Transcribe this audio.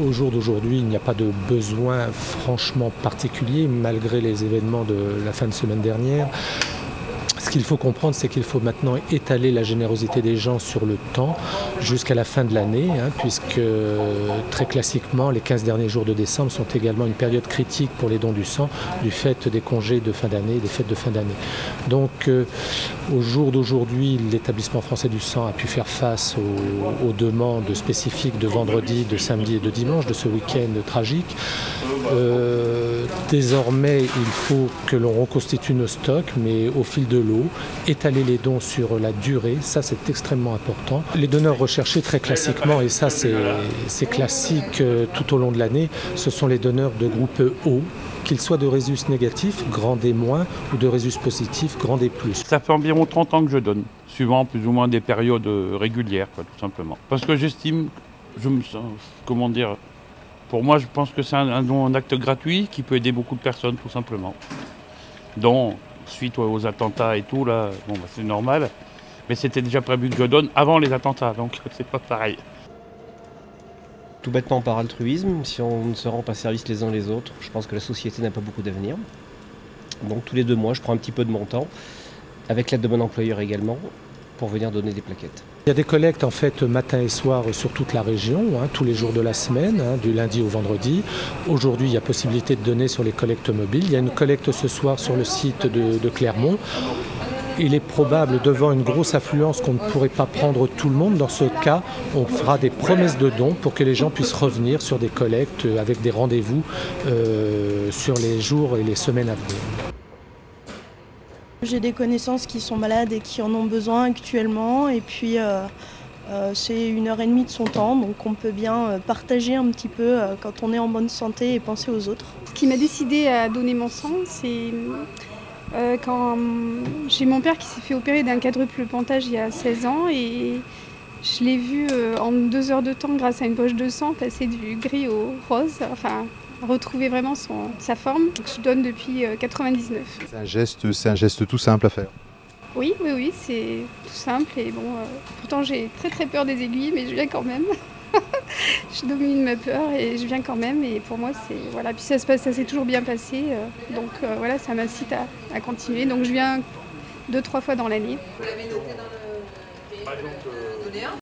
Au jour d'aujourd'hui, il n'y a pas de besoin franchement particulier, malgré les événements de la fin de semaine dernière. Ce qu'il faut comprendre, c'est qu'il faut maintenant étaler la générosité des gens sur le temps jusqu'à la fin de l'année, puisque très classiquement, les 15 derniers jours de décembre sont également une période critique pour les dons du sang, du fait des congés de fin d'année, des fêtes de fin d'année. Donc, au jour d'aujourd'hui, l'établissement français du sang a pu faire face aux demandes spécifiques de vendredi, de samedi et de dimanche, de ce week-end tragique. Désormais, il faut que l'on reconstitue nos stocks, mais au fil de l'eau, étaler les dons sur la durée, ça c'est extrêmement important. Les donneurs recherchés très classiquement, et ça c'est classique tout au long de l'année, ce sont les donneurs de groupe O, qu'ils soient de résus négatifs, grand D-, ou de résus positifs, grand D+. Ça fait environ 30 ans que je donne, suivant plus ou moins des périodes régulières, tout simplement. Parce que j'estime, pour moi je pense que c'est un don, un acte gratuit qui peut aider beaucoup de personnes, tout simplement. Donc, suite aux attentats et tout, là, c'est normal. Mais c'était déjà prévu que je donne avant les attentats, donc c'est pas pareil. Tout bêtement par altruisme, si on ne se rend pas service les uns les autres, je pense que la société n'a pas beaucoup d'avenir. Donc tous les 2 mois, je prends un petit peu de mon temps, avec l'aide de mon employeur également, pour venir donner des plaquettes. Il y a des collectes en fait matin et soir sur toute la région, tous les jours de la semaine, du lundi au vendredi. Aujourd'hui, il y a possibilité de donner sur les collectes mobiles. Il y a une collecte ce soir sur le site de Clermont. Il est probable, devant une grosse affluence, qu'on ne pourrait pas prendre tout le monde. Dans ce cas, on fera des promesses de dons pour que les gens puissent revenir sur des collectes avec des rendez-vous sur les jours et les semaines à venir. J'ai des connaissances qui sont malades et qui en ont besoin actuellement, et puis c'est 1h30 de son temps, donc on peut bien partager un petit peu quand on est en bonne santé et penser aux autres. Ce qui m'a décidé à donner mon sang, c'est quand j'ai mon père qui s'est fait opérer d'un quadruple pontage il y a 16 ans, et je l'ai vu en 2 heures de temps, grâce à une poche de sang, passer du gris au rose, enfin retrouver vraiment sa forme. Je donne depuis 99. C'est un geste tout simple à faire. Oui, c'est tout simple, et bon, pourtant j'ai très peur des aiguilles, mais je viens quand même. Je domine ma peur et je viens quand même, et pour moi c'est voilà, puis ça s'est toujours bien passé, donc voilà, ça m'incite à continuer, donc je viens 2-3 fois dans l'année. Vous l'avez noté dans le...